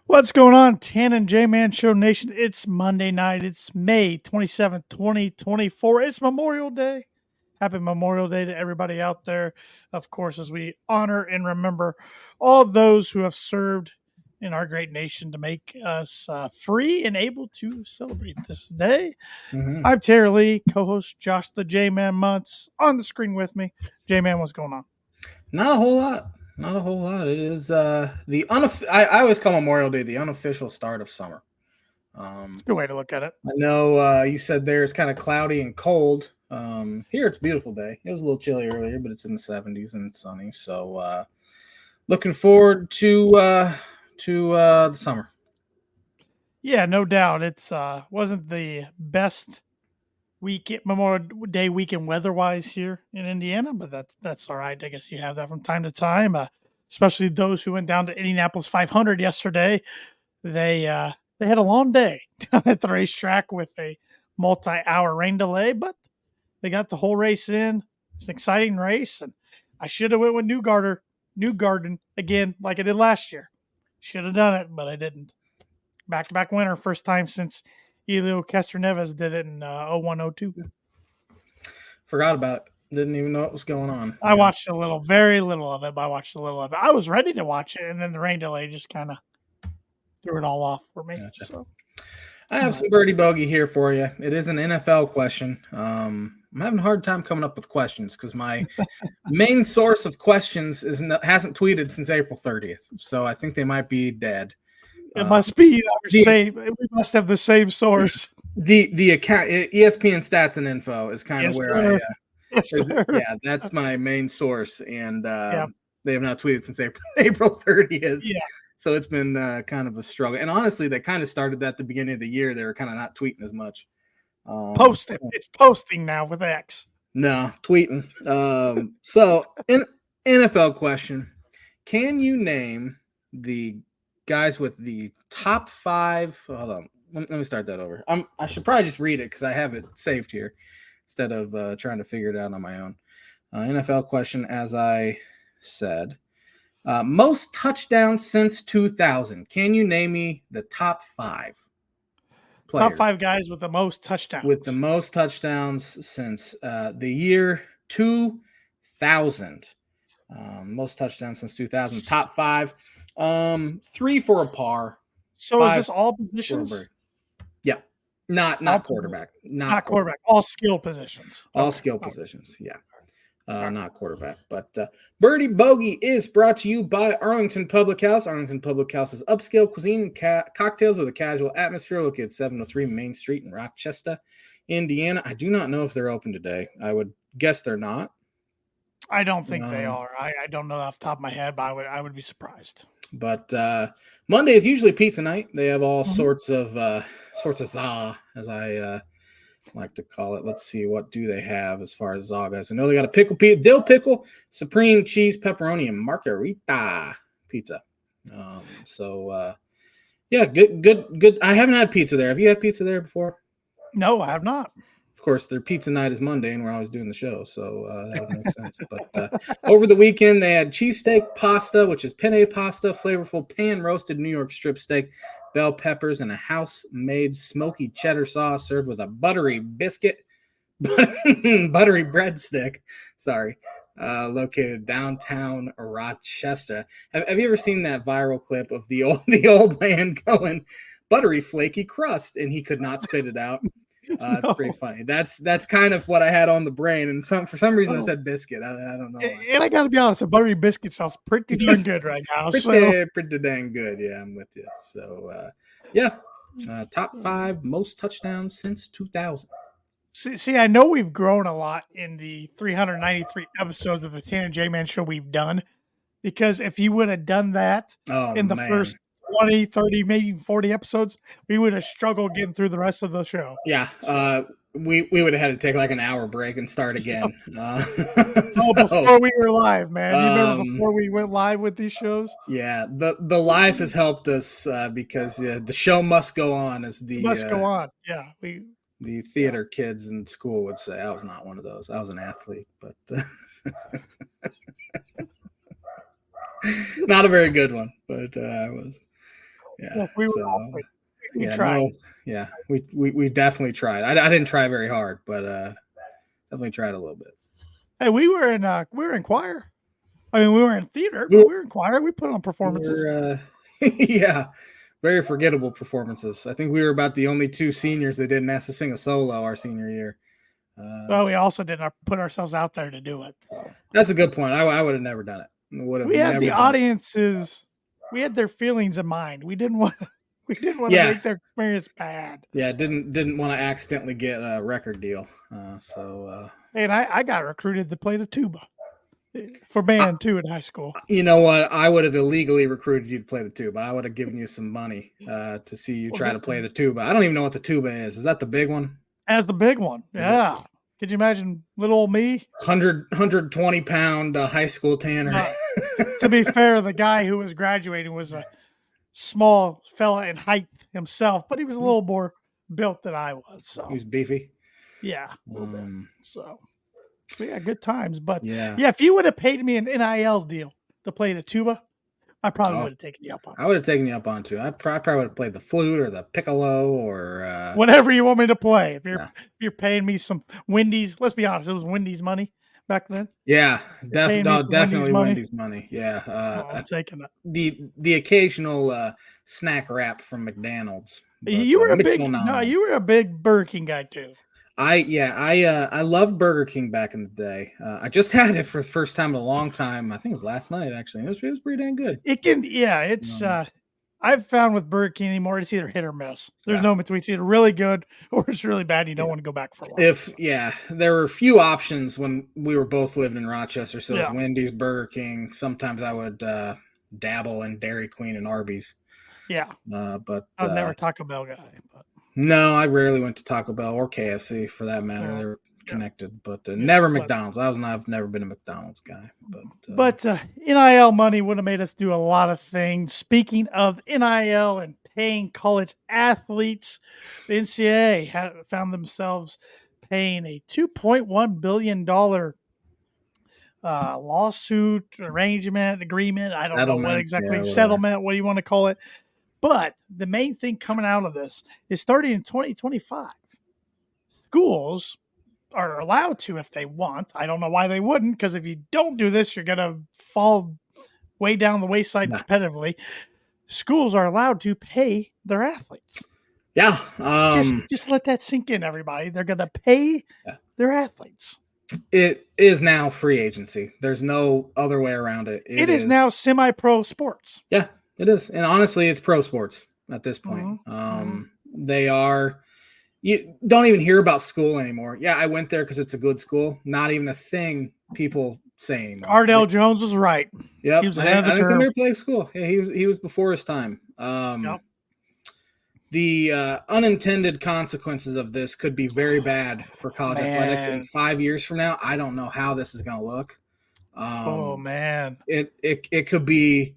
What's going on, Tan and J-Man Show Nation? It's Monday night. It's May 27th, 2024. It's Memorial Day. Happy Memorial Day to everybody out there. Of course, as we honor and remember all those who have served in our great nation to make us free and able to celebrate this day. Mm-hmm. I'm Terry Lee, co-host Josh the J-Man Muntz on the screen with me. J-Man, what's going on? Not a whole lot. Not a whole lot. It is I always call Memorial Day the unofficial start of summer. It's a good way to look at it. I know you said there it's kind of cloudy and cold. Here it's a beautiful day. It was a little chilly earlier, but it's in the 70s and it's sunny. So looking forward to the summer. Yeah, no doubt. It's wasn't the best Memorial Day weekend weather-wise here in Indiana, but that's all right. I guess you have that from time to time, especially those who went down to Indianapolis 500 yesterday. They had a long day down at the racetrack with a multi-hour rain delay, but they got the whole race in. It's an exciting race, and I should have went with Newgarden again, like I did last year. Should have done it, but I didn't. Back-to-back winner, first time since Elio Castroneves did it in 0102. Forgot about it. Didn't even know what was going on. I watched very little of it, but I watched a little of it. I was ready to watch it, and then the rain delay just kind of threw it all off for me. Gotcha. So I have some birdie bogey here for you. It is an NFL question. I'm having a hard time coming up with questions because my main source of questions hasn't tweeted since April 30th. So I think they might be dead. it must be our same. We must have the same source. The account ESPN Stats and Info is kind of where that's my main source, and they have not tweeted since April 30th. Yeah. So it's been kind of a struggle. And honestly, they kind of started that at the beginning of the year. They were kind of not tweeting as much. Posting. It's posting now with X. No, tweeting. So, NFL question. Can you name the guys with the top 5? Hold on. Let me start that over. I should probably just read it because I have it saved here instead of trying to figure it out on my own. NFL question, as I said. Most touchdowns since 2000. Can you name me the top 5 players? Top 5 guys with the most touchdowns. With the most touchdowns since the year 2000. Most touchdowns since 2000. Top 5. 3 for a par. So is this all positions? Yeah. Not quarterback. Not quarterback. All skill positions. All skill positions, yeah. Not quarterback. But Birdie Bogey is brought to you by Arlington Public House. Arlington Public House is upscale cuisine and cocktails with a casual atmosphere located at 703 Main Street in Rochester, Indiana. I do not know if they're open today. I would guess they're not. I don't think they are. I don't know off the top of my head, but I would be surprised. But Monday is usually pizza night. They have all sorts of za, as I like to call it. Let's see, what do they have as far as za goes? I know they got a dill pickle, supreme cheese, pepperoni, and margarita pizza. Yeah, good. I haven't had pizza there. Have you had pizza there before? No, I have not. Of course, their pizza night is Monday, and we're always doing the show, so that would make sense. But over the weekend, they had cheesesteak pasta, which is penne pasta, flavorful pan-roasted New York strip steak, bell peppers, and a house-made smoky cheddar sauce served with a buttery breadstick. Sorry, located downtown Rochester. Have you ever seen that viral clip of the old man going buttery flaky crust, and he could not spit it out? It's pretty funny. That's kind of what I had on the brain, and for some reason I said biscuit. I don't know. And I got to be honest, a buttery biscuit sounds pretty darn good right now. Pretty dang good. Yeah, I'm with you. So top 5 most touchdowns since 2000. See, I know we've grown a lot in the 393 episodes of the Tan and J-Man Show we've done, because if you would have done that in the first 20, 30, maybe 40 episodes, we would have struggled getting through the rest of the show. Yeah. We would have had to take like an hour break and start again. Before we were live, man. You remember before we went live with these shows? Yeah, the live has helped us because the show must go on, as the must go on. Yeah, the theater kids in school would say. I was not one of those. I was an athlete, but not a very good one. But I was. Yeah. Look, we were all So we yeah, tried. no, yeah, we definitely tried. I didn't try very hard, but definitely tried a little bit. Hey, we were in choir. I mean, we were in theater, We but were, we were in choir. We put on we performances. were yeah, very forgettable performances. I think we were about the only two seniors that didn't ask to sing a solo our senior year. Well, we also didn't put ourselves out there to do it. So That's a good point. I would have never done it. Would have we had never the done it. audiences. We had their feelings in mind. We didn't want. We didn't want to Yeah, make their experience bad. yeah. Didn't want to accidentally get a record deal. And I got recruited to play the tuba for band too in high school. You know what? I would have illegally recruited you to play the tuba. I would have given you some money to see you try to play the tuba. I don't even know what the tuba is. Is that the big one? As the big one, yeah. Could you imagine little old me? 120-pound high school Tanner. To be fair, the guy who was graduating was a small fella in height himself, but he was a little more built than I was. So He was beefy. yeah, a little bit. So yeah, good times. But Yeah, if you would have paid me an NIL deal to play the tuba, I probably would have taken you up on it. I would have taken you up on too. I probably would have played the flute or the piccolo or whatever you want me to play. If you're paying me some Wendy's, let's be honest, it was Wendy's money back then. Yeah, Wendy's definitely money. Wendy's money. Yeah, I'm taking it. The occasional snack wrap from McDonald's. But, you were a big Burger King guy too. I loved Burger King back in the day. I just had it for the first time in a long time. I think it was last night actually. It was pretty dang good. It's I've found with Burger King anymore, it's either hit or miss. There's no between. It's either really good or it's really bad. And you don't want to go back for a while. There were a few options when we were both living in Rochester. So it was Wendy's, Burger King. Sometimes I would dabble in Dairy Queen and Arby's. Yeah, but I was never a Taco Bell guy. But. No, I rarely went to Taco Bell or KFC for that matter. They were connected, but never McDonald's. I've never been a McDonald's guy. But NIL money would have made us do a lot of things. Speaking of NIL and paying college athletes, the NCAA found themselves paying a $2.1 billion lawsuit, arrangement, agreement. I don't know what exactly, settlement, what do you want to call it. But the main thing coming out of this is starting in 2025. Schools are allowed to if they want. I don't know why they wouldn't, because if you don't do this, you're going to fall way down the wayside competitively. Schools are allowed to pay their athletes. Yeah. Just let that sink in, everybody. They're going to pay their athletes. It is now free agency. There's no other way around it. It is now semi-pro sports. Yeah, it is. And honestly, it's pro sports at this point. They are... You don't even hear about school anymore. Yeah, I went there because it's a good school. Not even a thing people say anymore. Ardell Jones was right. Yep. He was ahead of the curve. I didn't come here to play school. Yeah, he was before his time. The unintended consequences of this could be very bad for college athletics in 5 years from now. I don't know how this is going to look. It could be...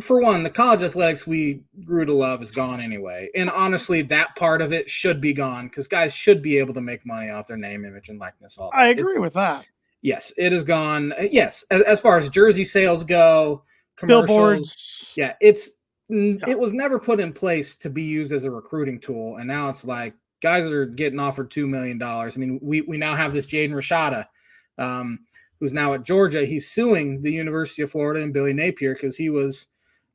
for one, the college athletics we grew to love is gone anyway, and honestly, that part of it should be gone because guys should be able to make money off their name, image, and likeness. All that. I agree with that. Yes, it is gone. Yes, as far as jersey sales go, commercials, billboards. Yeah, it was never put in place to be used as a recruiting tool, and now it's like guys are getting offered $2 million. I mean, we now have this Jaden Rashada. Who's now at Georgia. He's suing the University of Florida and Billy Napier because he was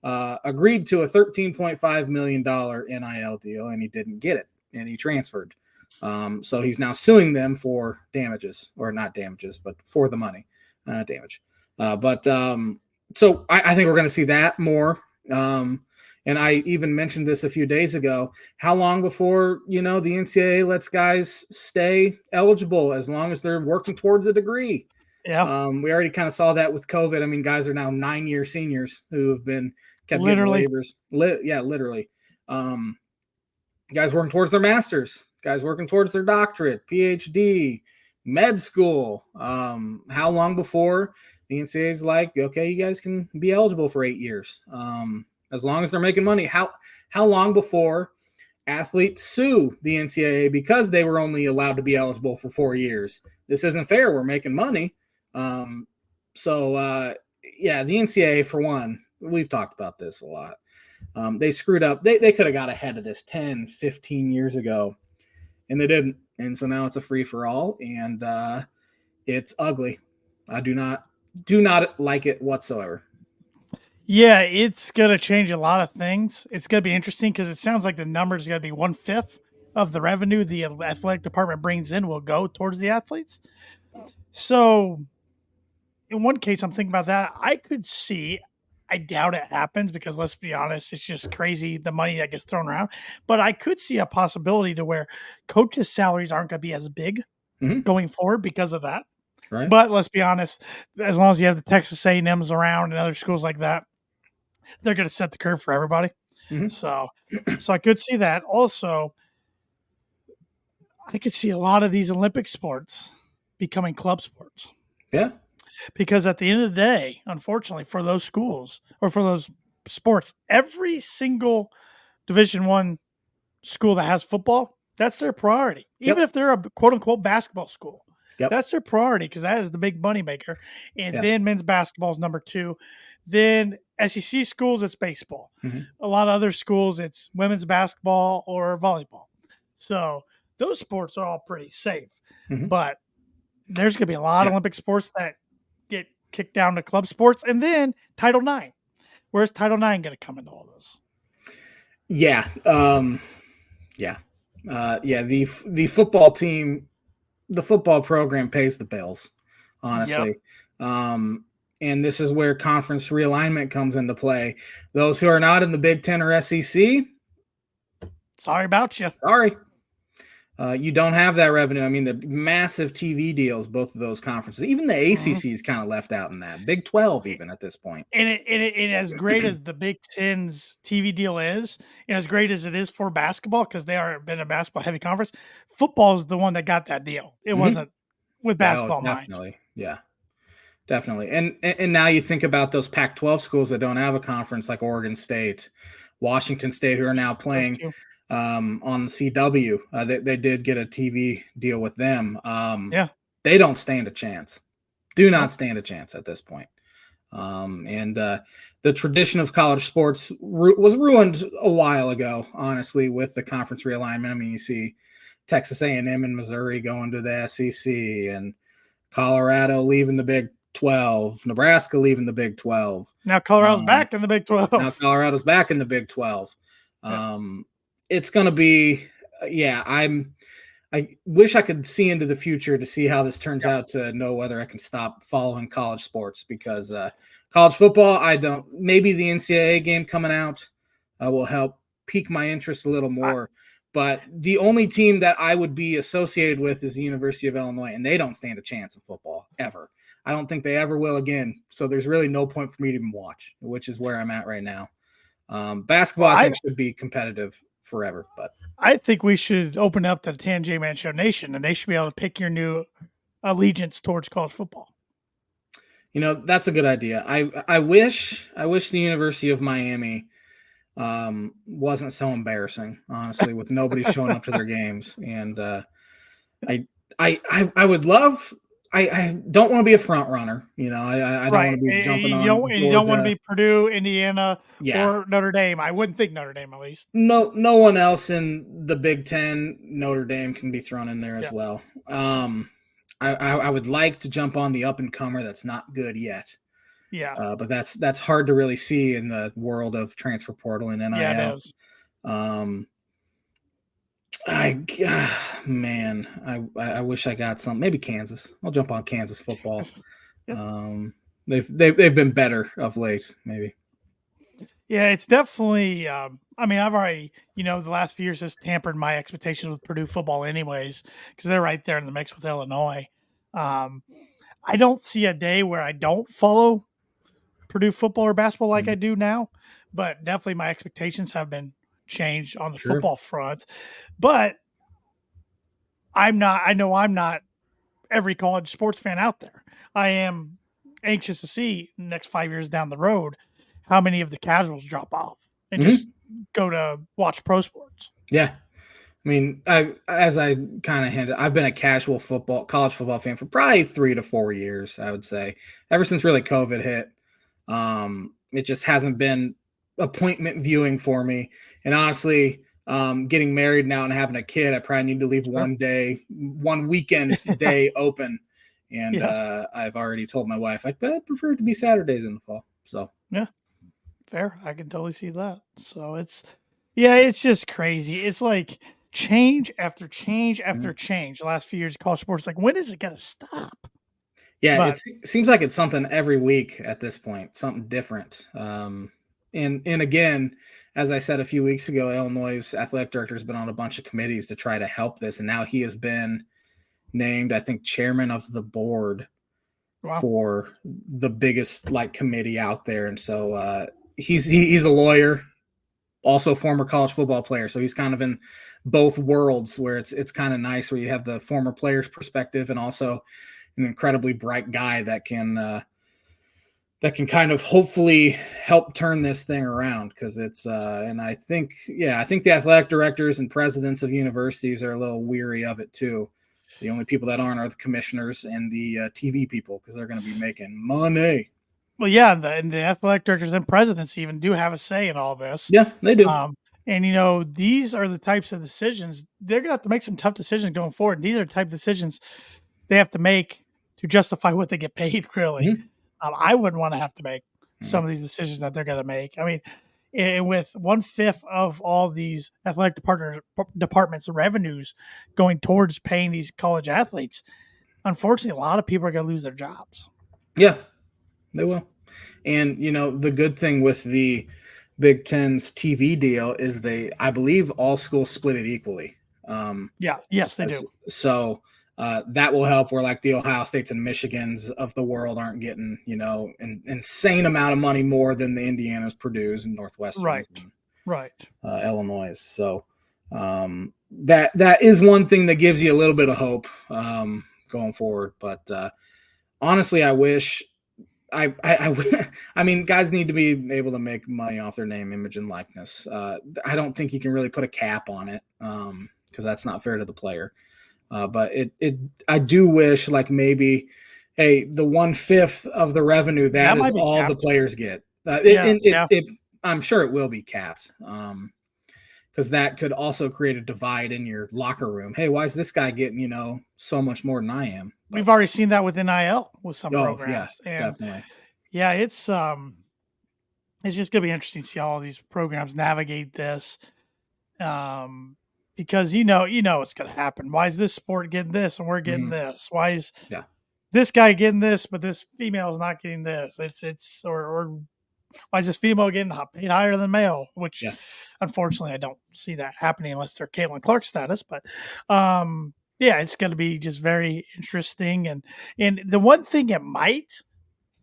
agreed to a $13.5 million NIL deal, and he didn't get it, and he transferred. So he's now suing them for damages, or not damages, but for the money, damage. So I think we're going to see that more. And I even mentioned this a few days ago. How long before, the NCAA lets guys stay eligible as long as they're working towards a degree? Yeah. We already kind of saw that with COVID. I mean, guys are now 9-year seniors who have been kept literally getting waivers. Literally. Guys working towards their masters, guys working towards their doctorate, PhD, med school. How long before the NCAA is like, okay, you guys can be eligible for 8 years, as long as they're making money? How long before athletes sue the NCAA because they were only allowed to be eligible for 4 years? This isn't fair. We're making money. The NCAA, for one, we've talked about this a lot. They screwed up. They could have got ahead of this 10, 15 years ago, and they didn't. And so now it's a free for all, and it's ugly. I do not like it whatsoever. Yeah, it's gonna change a lot of things. It's gonna be interesting because it sounds like the numbers gonna be 1/5 of the revenue the athletic department brings in will go towards the athletes. So in one case, I'm thinking about that. I could see. I doubt it happens because let's be honest, it's just crazy the money that gets thrown around. But I could see a possibility to where coaches' salaries aren't going to be as big Mm-hmm. going forward because of that. Right. But let's be honest, as long as you have the Texas A&Ms around and other schools like that, they're going to set the curve for everybody. Mm-hmm. So, so I could see that. Also, I could see a lot of these Olympic sports becoming club sports. Yeah. Because at the end of the day, unfortunately, for those schools or for those sports, every single Division One school that has football, that's their priority. Even Yep. if they're a quote unquote basketball school, Yep. that's their priority because that is the big money maker. And Yeah. then men's basketball is number two. Then SEC schools, it's baseball. Mm-hmm. A lot of other schools, it's women's basketball or volleyball. So those sports are all pretty safe. Mm-hmm. But there's going to be a lot of Yeah. Olympic sports that get kicked down to club sports. And then Title IX. Where's Title IX going to come into all this? Yeah. Yeah. Yeah. The football team, the football program pays the bills, honestly. Yep. And this is where conference realignment comes into play. Those who are not in the Big Ten or SEC, sorry about you. Sorry. You don't have that revenue. I mean, the massive TV deals, both of those conferences, even the ACC is kind of left out in that. Big 12, even at this point. And as great as the Big Ten's TV deal is, and as great as it is for basketball, because they are been a basketball heavy conference, football is the one that got that deal. It wasn't with basketball. Definitely. Mind. Yeah. Definitely. And now you think about those Pac-12 schools that don't have a conference like Oregon State, Washington State, who are now playing on the CW. They did get a TV deal with them. Yeah. They don't stand a chance. Do not stand a chance at this point. And the tradition of college sports was ruined a while ago, honestly, with the conference realignment. I mean, you see Texas A&M and Missouri going to the SEC and Colorado leaving the Big 12, Nebraska leaving the Big 12. Now Colorado's back in the Big 12. Now Colorado's back in the Big 12. It's going to be, I wish I could see into the future to see how this turns out, to know whether I can stop following college sports, because college football, maybe the NCAA game coming out will help pique my interest a little more. But the only team that I would be associated with is the University of Illinois, and they don't stand a chance in football ever. I don't think they ever will again. So there's really no point for me to even watch, which is where I'm at right now. Basketball, I think, should be competitive forever. But I think we should open up the Tan J Man Show Nation, and they should be able to pick your new allegiance towards college football. You know, that's a good idea. I wish the University of Miami wasn't so embarrassing, honestly, with nobody showing up to their games. And I would love. I don't want to be a front runner, you know. I don't want to be jumping on. You don't want to be Purdue, Indiana, or Notre Dame. I wouldn't think Notre Dame, at least. No one else in the Big Ten. Notre Dame can be thrown in there as well. I would like to jump on the up and comer that's not good yet. Yeah, but that's hard to really see in the world of transfer portal and NIL. Yeah, it is. I wish I got some. Maybe Kansas. I'll jump on Kansas football. They've been better of late, maybe. Yeah, it's definitely. I mean, I've already, the last few years has tampered my expectations with Purdue football, anyways, because they're right there in the mix with Illinois. I don't see a day where I don't follow Purdue football or basketball like I do now, but definitely my expectations have been changed on the football front. But I know I'm not every college sports fan out there. I am anxious to see the next 5 years down the road how many of the casuals drop off and just go to watch pro sports. Yeah. I mean, as I kind of hinted, I've been a casual college football fan for probably 3 to 4 years, I would say, ever since really COVID hit. And It just hasn't been appointment viewing for me. And honestly, getting married now and having a kid, I probably need to leave Sure. one weekend day open. And Yeah. I've already told my wife I'd prefer it to be Saturdays in the fall. So Yeah. Fair. I can totally see that. So it's just crazy. It's like change after change after change. The last few years of college sports, like when is it gonna stop? yeah, But it seems like it's something every week at this point, something different. And again, as I said a few weeks ago, Illinois' athletic director has been on a bunch of committees to try to help this, and now he has been named, I think, chairman of the board wow. for the biggest like committee out there. And so he's a lawyer, also former college football player, so he's kind of in both worlds where it's kind of nice where you have the former player's perspective and also an incredibly bright guy that can kind of hopefully help turn this thing around, because it's and I think the athletic directors and presidents of universities are a little weary of it too. The only people that aren't are the commissioners and the TV people, because they're going to be making money. Well, yeah, and the athletic directors and presidents even do have a say in all this. Yeah, they do. And these are the types of decisions they're gonna have to make some tough decisions going forward. These are the type of decisions they have to make to justify what they get paid. Really, Mm-hmm. I wouldn't want to have to make Mm-hmm. some of these decisions that they're going to make. I mean, with 1/5 of all these athletic departments' revenues going towards paying these college athletes, unfortunately, a lot of people are going to lose their jobs. Yeah, they will. And the good thing with the Big Ten's TV deal is I believe all schools split it equally. Yeah, yes, they do. So that will help, where like the Ohio States and Michigans of the world aren't getting, an insane amount of money more than the Indianas, Purdue's, and Northwesterns, Right, and right. Illinois. So that is one thing that gives you a little bit of hope going forward. But honestly, I wish I mean, guys need to be able to make money off their name, image, and likeness. I don't think you can really put a cap on it, because that's not fair to the player. But I do wish, like, maybe, hey, the 1/5 of the revenue, that That is might be all the capped. players get. Yeah, yeah. I'm sure it will be capped. Because that could also create a divide in your locker room. Hey, why is this guy getting, so much more than I am? But, We've already seen that with NIL with some oh yeah, programs, and definitely. yeah, it's just gonna be interesting to see how all these programs navigate this. Because it's gonna happen. Why is this sport getting this and we're getting this? Why is Yeah. this guy getting this, but this female is not getting this? Or why is this female getting paid higher than male? Which, Yeah. unfortunately, I don't see that happening unless they're Caitlin Clark status. But yeah, it's going to be just very interesting. And the one thing it might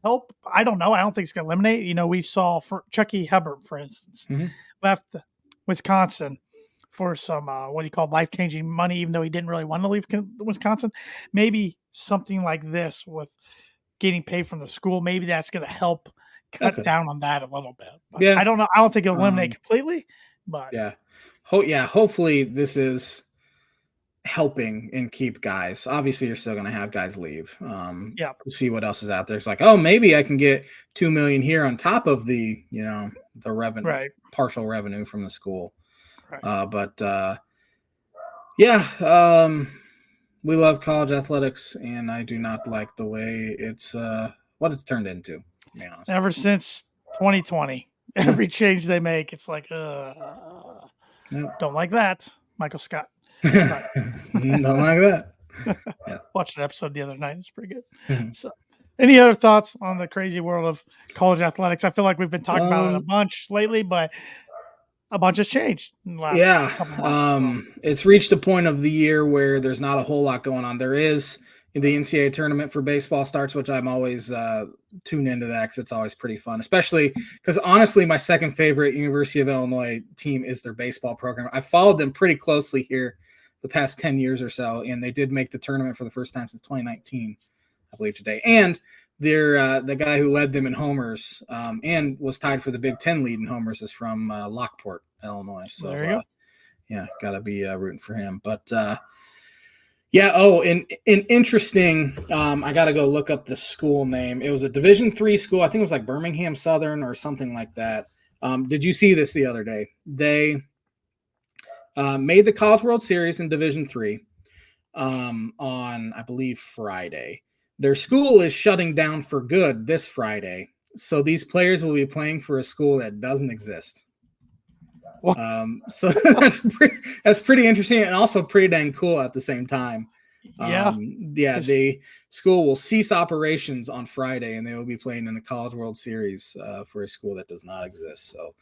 help, I don't know. I don't think it's going to eliminate. We saw for Chucky Hubbard, for instance, left Wisconsin for some what he called life changing money, even though he didn't really want to leave Wisconsin. Maybe something like this with getting paid from the school, maybe that's going to help cut down on that a little bit. But Yeah. I don't know. I don't think it'll eliminate completely, but yeah. Hopefully this is helping and keep guys. Obviously, you're still going to have guys leave. yeah, See what else is out there. It's like, oh, maybe I can get $2 million here on top of the revenue, right, partial revenue from the school. right. But yeah, we love college athletics, and I do not like the way it's what it's turned into. To be honest, Ever since 2020, every change they make, it's like, Nope. don't like that, Michael Scott. Don't like that. Yeah. Watched an episode the other night. It's pretty good. So, any other thoughts on the crazy world of college athletics? I feel like we've been talking about it a bunch lately, but a bunch has changed in the last couple months. So. It's reached a point of the year where there's not a whole lot going on. There is the NCAA tournament for baseball starts, which I'm always tuned into that because it's always pretty fun, especially because honestly, my second favorite University of Illinois team is their baseball program. I followed them pretty closely here the past 10 years or so, and they did make the tournament for the first time since 2019, I believe today. And they're the guy who led them in homers and was tied for the Big Ten lead in homers is from Lockport, Illinois. So there you go. Yeah, got to be rooting for him. But Yeah. Oh, and interesting. I got to go look up the school name. It was a Division III school. I think it was like Birmingham Southern or something like that. Did you see this the other day? They made the College World Series in Division III on, I believe, Friday. Their school is shutting down for good this Friday. So these players will be playing for a school that doesn't exist. So that's pretty interesting and also pretty dang cool at the same time. Yeah. The school will cease operations on Friday, and they will be playing in the College World Series for a school that does not exist. So,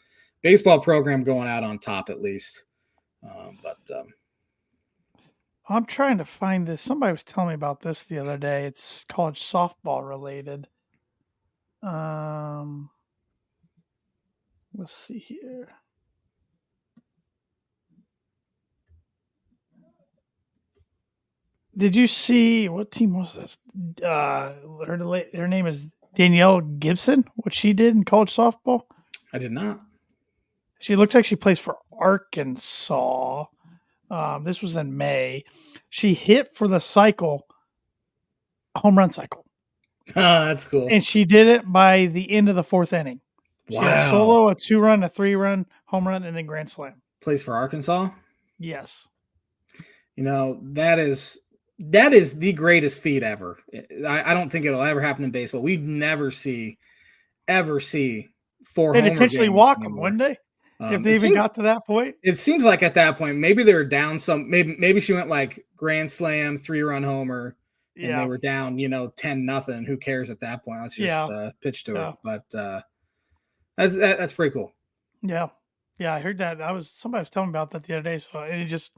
baseball program going out on top at least. I'm trying to find this. Somebody was telling me about this the other day. It's college softball related. Let's see here. Did you see what team was this? Her name is Danielle Gibson. What she did in college softball? I did not. She looks like she plays for Arkansas. This was in May. She hit for the home run cycle. That's cool. And she did it by the end of the fourth inning. Wow. She had a solo, a 2-run, a 3-run, home run, and then grand slam. Plays for Arkansas? Yes. That is the greatest feat ever. I don't think it'll ever happen in baseball. We'd never see 4 They'd intentionally walk them, wouldn't they? If they even got to that point? It seems like at that point, maybe they were down some. Maybe she went like grand slam, 3-run homer, and they were down, 10-0. Who cares at that point? Let's just pitch to her. But that's pretty cool. Yeah, I heard that. Somebody was telling me about that the other day, so it just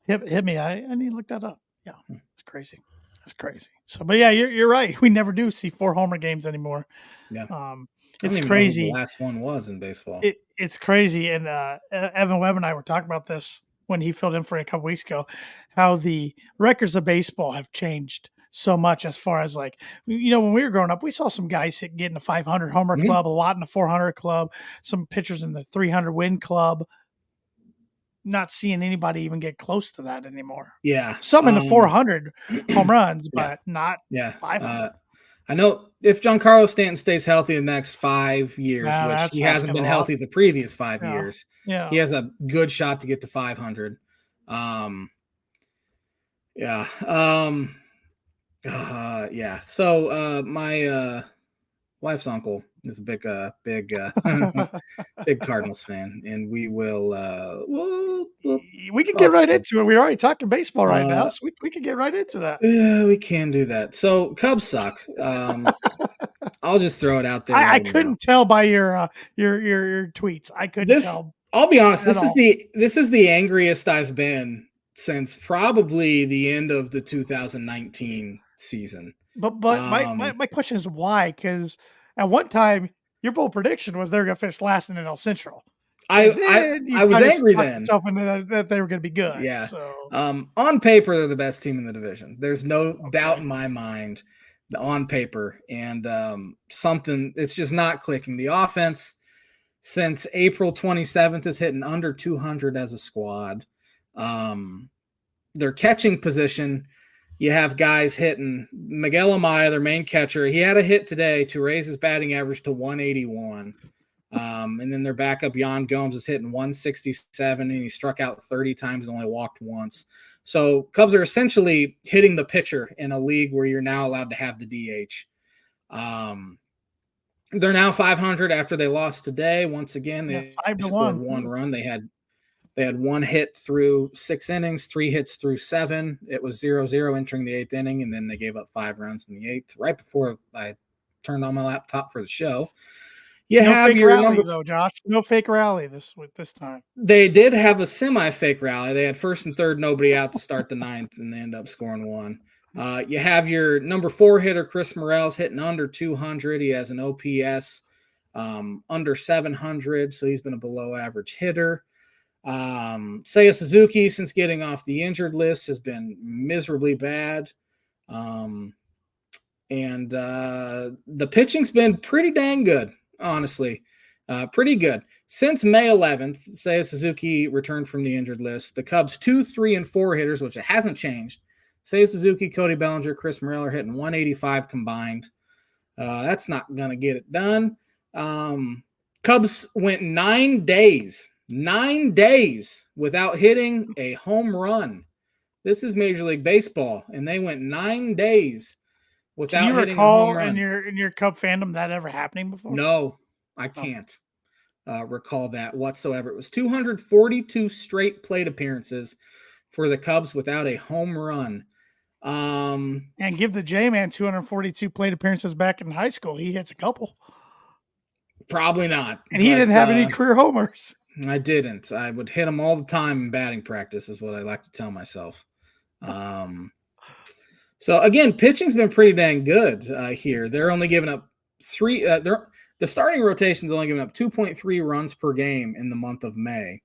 hit me. I need to look that up. Yeah, it's crazy. That's crazy. So, but yeah, you're right. We never do see 4 homer games anymore. Yeah. It's crazy. Know who the last one was in baseball. It's crazy. And Evan Webb and I were talking about this when he filled in for a couple weeks ago, how the records of baseball have changed so much as far as like, when we were growing up, we saw some guys get in the 500 homer club, a lot in the 400 club, some pitchers in the 300 win club. Not seeing anybody even get close to that anymore. Yeah. Some in the 400 home runs, but not 500. I know if Giancarlo Stanton stays healthy the next 5 years, which he hasn't been healthy the previous 5 years, he has a good shot to get to 500. So my wife's uncle is a big big Cardinals fan, and we can get right into it. We're already talking baseball right now, so we can get right into that. Yeah, we can do that. So Cubs suck. I'll just throw it out there. I couldn't tell by your tweets. I couldn't tell. I'll be honest. This is the angriest I've been since probably the end of the 2019 season. But my question is why? Because at one time your bold prediction was they're going to finish last in NL Central. I was angry then. That they were going to be good. Yeah. So on paper, they're the best team in the division. There's no doubt in my mind. On paper, and something it's just not clicking. The offense since April 27th is hitting under 200 as a squad. Their catching position, you have guys hitting. Miguel Amaya, their main catcher, he had a hit today to raise his batting average to 181. And then their backup, Jan Gomes, is hitting 167, and he struck out 30 times and only walked once. So Cubs are essentially hitting the pitcher in a league where you're now allowed to have the DH. They're now 500 after they lost today. Once again, they scored 1 run. They had 1 hit through 6 innings, 3 hits through 7. It was 0-0 entering the 8th inning, and then they gave up 5 runs in the 8th right before I turned on my laptop for the show. No fake rally, though, Josh. No fake rally this time. They did have a semi-fake rally. They had 1st and 3rd, nobody out to start the 9th, and they end up scoring 1. You have your number 4 hitter, Chris Morels, hitting under 200. He has an OPS under 700, so he's been a below-average hitter. Seiya Suzuki, since getting off the injured list, has been miserably bad. And the pitching's been pretty dang good. Honestly, pretty good. Since May 11th, Seiya Suzuki returned from the injured list. The Cubs' 2, 3, and 4 hitters, which it hasn't changed, Seiya Suzuki, Cody Bellinger, Chris Morel are hitting 185 combined. That's not going to get it done. Cubs went 9 days without hitting a home run. This is Major League Baseball, and they went 9 days Can you without hitting a home recall run. in your Cub fandom that ever happening before? No, I can't recall that whatsoever. It was 242 straight plate appearances for the Cubs without a home run. And give the J-Man 242 plate appearances back in high school. He hits a couple. Probably not. And he didn't have any career homers. I didn't. I would hit him all the time in batting practice is what I like to tell myself. So, again, pitching's been pretty dang good here. They're only giving up the starting rotation's only giving up 2.3 runs per game in the month of May,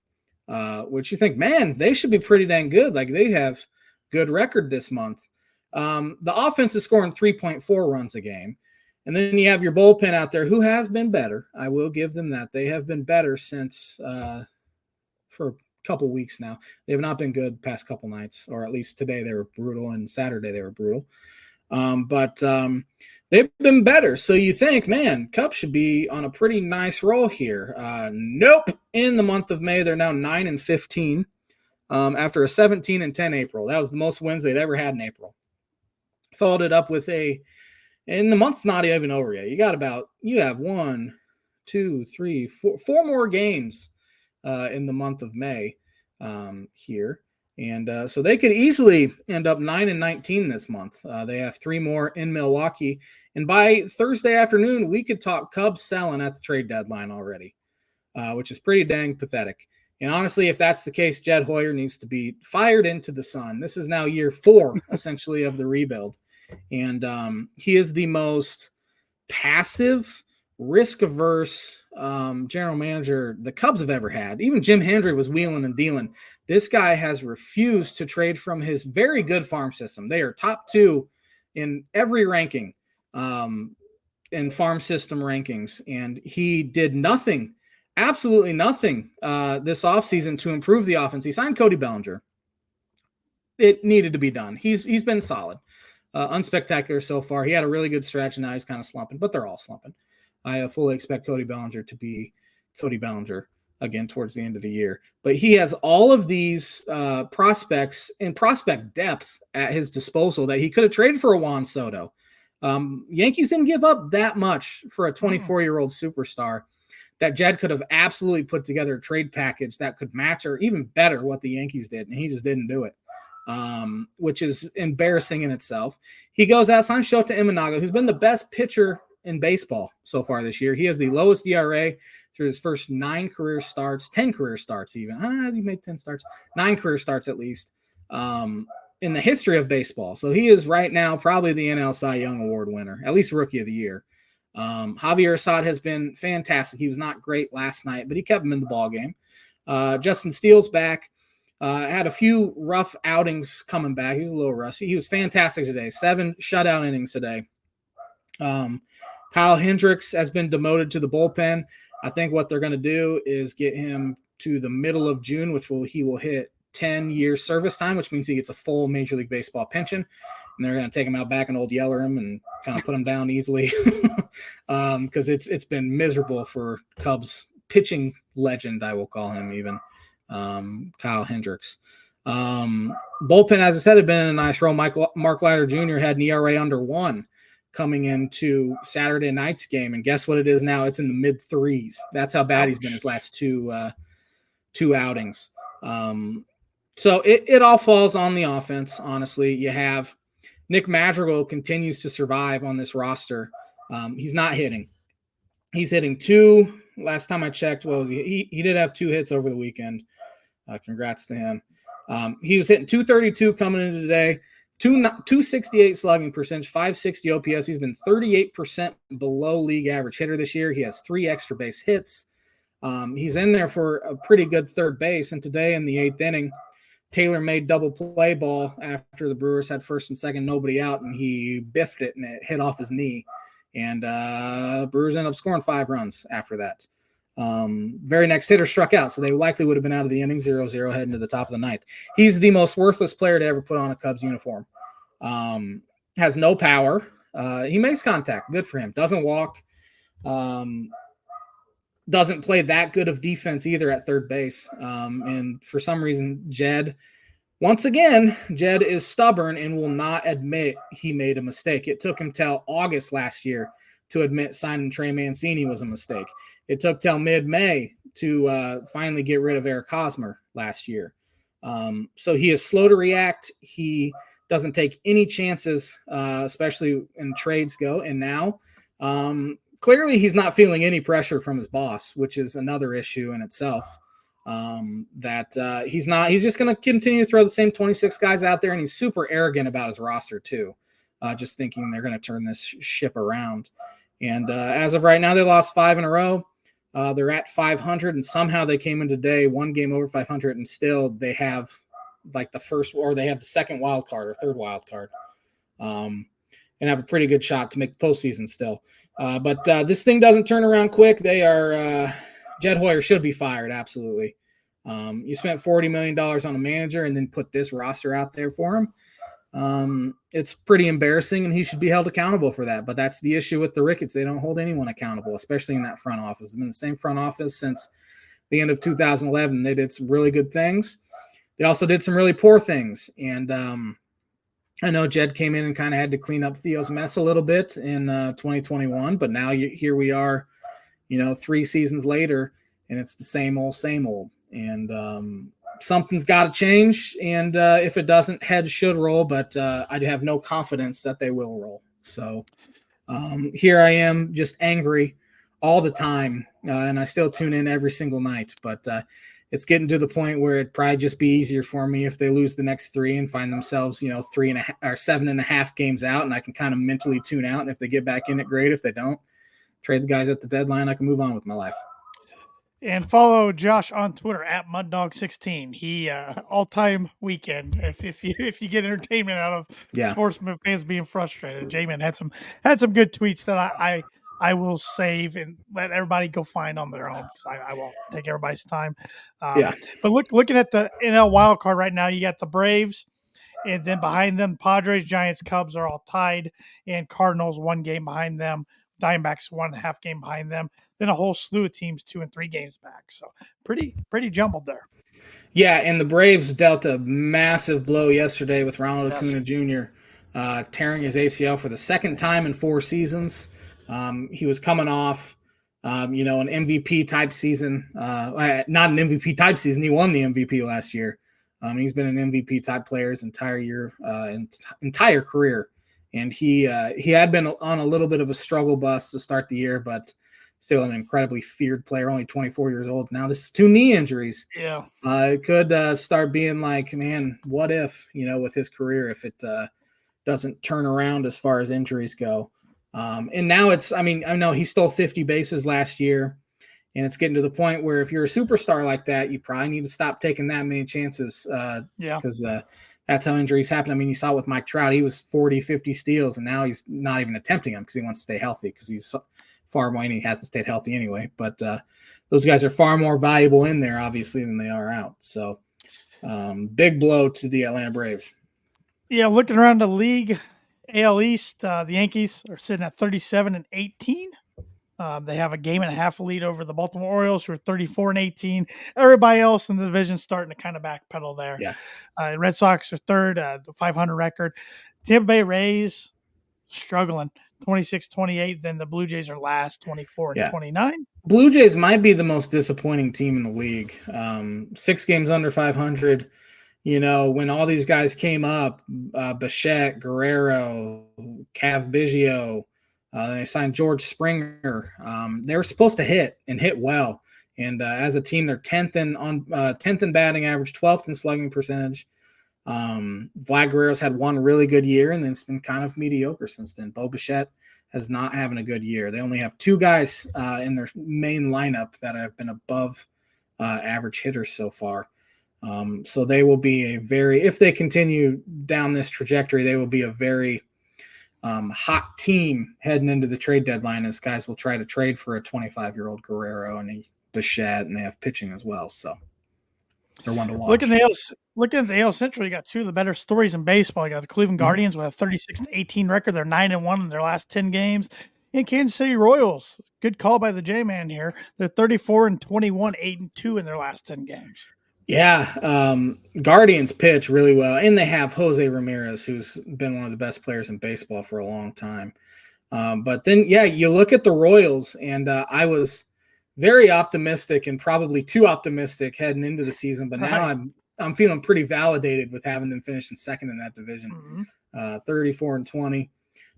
which you think, man, they should be pretty dang good. Like, they have good record this month. The offense is scoring 3.4 runs a game. And then you have your bullpen out there who has been better. I will give them that. They have been better since for a couple weeks now. They have not been good past couple nights, or at least today they were brutal and Saturday they were brutal. But they've been better. So you think, man, Cubs should be on a pretty nice roll here. Nope. In the month of May, they're now 9-15 after a 17-10 April. That was the most wins they'd ever had in April. Followed it up with and the month's not even over yet. You have 1, 2, 3, 4 more games in the month of May here. And so they could easily end up 9-19 this month. They have 3 more in Milwaukee. And by Thursday afternoon, we could talk Cubs selling at the trade deadline already, which is pretty dang pathetic. And honestly, if that's the case, Jed Hoyer needs to be fired into the sun. This is now year 4, essentially, of the rebuild. And he is the most passive, risk-averse general manager the Cubs have ever had. Even Jim Hendry was wheeling and dealing. This guy has refused to trade from his very good farm system. They are top 2 in every ranking in farm system rankings. And he did nothing, absolutely nothing this offseason to improve the offense. He signed Cody Bellinger. It needed to be done. He's been solid. Unspectacular so far. He had a really good stretch, and now he's kind of slumping, but they're all slumping. I fully expect Cody Bellinger to be Cody Bellinger again towards the end of the year. But he has all of these prospects and prospect depth at his disposal that he could have traded for a Juan Soto. Yankees didn't give up that much for a 24-year-old superstar that Jed could have absolutely put together a trade package that could match or even better what the Yankees did, and he just didn't do it. Which is embarrassing in itself. He goes out, signs Shota Imanaga, who's been the best pitcher in baseball so far this year. He has the lowest ERA through his first 10 career starts even. He made 10 starts, 9 career starts at least in the history of baseball. So he is right now probably the NL Cy Young Award winner, at least Rookie of the Year. Javier Assad has been fantastic. He was not great last night, but he kept him in the ballgame. Justin Steele's back. Had a few rough outings coming back. He was a little rusty. He was fantastic today. 7 shutout innings today. Kyle Hendricks has been demoted to the bullpen. I think what they're going to do is get him to the middle of June, he will hit 10 years service time, which means he gets a full Major League Baseball pension. And they're going to take him out back and old yeller him and kind of put him down easily because it's been miserable for Cubs pitching legend, I will call him even. Kyle Hendricks. Bullpen, as I said, had been in a nice role. Mark Leiter Jr. had an ERA under 1 coming into Saturday night's game, and guess what it is now? It's in the mid 3s. That's how bad he's been his last two outings. So it all falls on the offense. Honestly, you have Nick Madrigal continues to survive on this roster. He's not hitting. He's hitting 2. Last time I checked, he did have 2 hits over the weekend. Congrats to him. He was hitting 232 coming into today, 268 slugging percentage, 560 OPS. He's been 38% below league average hitter this year. He has 3 extra base hits. He's in there for a pretty good third base. And today in the 8th inning, Taylor made double play ball after the Brewers had first and second, nobody out, and he biffed it and it hit off his knee. And Brewers ended up scoring 5 runs after that. Very next hitter struck out, so they likely would have been out of the inning 0-0 heading to the top of the 9th. He's the most worthless player to ever put on a Cubs uniform. Has no power. He makes contact. Good for him. Doesn't walk. Doesn't play that good of defense either at third base. And for some reason, Jed is stubborn and will not admit he made a mistake. It took him till August last year to admit signing Trey Mancini was a mistake. It took till mid-May to finally get rid of Eric Hosmer last year. So he is slow to react. He doesn't take any chances, especially in trades go. And now, clearly he's not feeling any pressure from his boss, which is another issue in itself. He's just going to continue to throw the same 26 guys out there. And he's super arrogant about his roster too. Just thinking they're going to turn this ship around. And as of right now, they lost 5 in a row. They're at 500 and somehow they came in today, one game over 500. And still they have like they have the second wild card or third wild card. And have a pretty good shot to make the postseason still. But this thing doesn't turn around quick. They are, Jed Hoyer should be fired. Absolutely. You spent $40 million on a manager and then put this roster out there for him. It's pretty embarrassing and he should be held accountable for that. But that's the issue with the Ricketts. They don't hold anyone accountable, especially in that front office. It's been the same front office since the end of 2011. They did some really good things. They also did some really poor things. And I know Jed came in and kind of had to clean up Theo's mess a little bit in 2021, but now here we are, 3 seasons later, and it's the same old. And something's got to change, and if it doesn't, heads should roll, but I have no confidence that they will roll. So here I am, just angry all the time, and I still tune in every single night, but it's getting to the point where it'd probably just be easier for me if they lose the next 3 and find themselves, 3.5 or 7.5 games out, and I can kind of mentally tune out. And if they get back in it, great. If they don't, trade the guys at the deadline. I can move on with my life. And follow Josh on Twitter at MudDog16. He all-time weekend. If you get entertainment out of sportsman fans being frustrated, J-Man had some good tweets that I will save and let everybody go find on their own because I won't take everybody's time. But looking at the NL wild card right now, you got the Braves, and then behind them, Padres, Giants, Cubs are all tied, and Cardinals 1 game behind them. Diamondbacks 1.5 game behind them. Then a whole slew of teams 2 and 3 games back. So pretty jumbled there. Yeah, and the Braves dealt a massive blow yesterday with Ronald Acuna Jr. Tearing his ACL for the second time in 4 seasons. He was coming off, an MVP type season. Not an MVP type season. He won the MVP last year. He's been an MVP type player his entire career. And he had been on a little bit of a struggle bus to start the year, but still an incredibly feared player, only 24 years old. Now this is 2 knee injuries. Yeah. It could start being like, man, what if, with his career, if it doesn't turn around as far as injuries go. And now I know he stole 50 bases last year, and it's getting to the point where if you're a superstar like that, you probably need to stop taking that many chances. Because that's how injuries happen. I mean, you saw with Mike Trout, he was 40, 50 steals, and now he's not even attempting them because he wants to stay healthy because he's far more, and he hasn't stayed healthy anyway. But those guys are far more valuable in there, obviously, than they are out. So big blow to the Atlanta Braves. Yeah, looking around the league, AL East, the Yankees are sitting at 37-18. They have a 1.5 lead over the Baltimore Orioles, who are 34-18. Everybody else in the division starting to kind of backpedal there. Yeah. Red Sox are third, the 500 record. Tampa Bay Rays struggling, 26-28. Then the Blue Jays are last, 24-29. Blue Jays might be the most disappointing team in the league. 6 games under 500. When all these guys came up, Bichette, Guerrero, Cav Biggio, they signed George Springer. They were supposed to hit and hit well. And as a team, they're 10th in batting average, 12th in slugging percentage. Vlad Guerrero's had 1 really good year, and then it's been kind of mediocre since then. Bo Bichette has not having a good year. They only have 2 guys in their main lineup that have been above average hitters so far. So they will be if they continue down this trajectory, they will be a very hot team heading into the trade deadline, as guys will try to trade for a 25-year-old Guerrero and a Bichette, and they have pitching as well. So They're one to Looking watch. at the AL, looking at the AL Central, you got two of the better stories in baseball. You got the Cleveland Mhm. Guardians with a 36-18 record. They're 9-1 in their last 10 games. And Kansas City Royals, good call by the J-Man here. They're 34-21, 8-2 in their last 10 games. Yeah, Guardians pitch really well, and they have Jose Ramirez, who's been one of the best players in baseball for a long time. But then, yeah, you look at the Royals, and I was very optimistic and probably too optimistic heading into the season. But now Right. I'm feeling pretty validated with having them finish in second in that division, Mm-hmm. 34-20.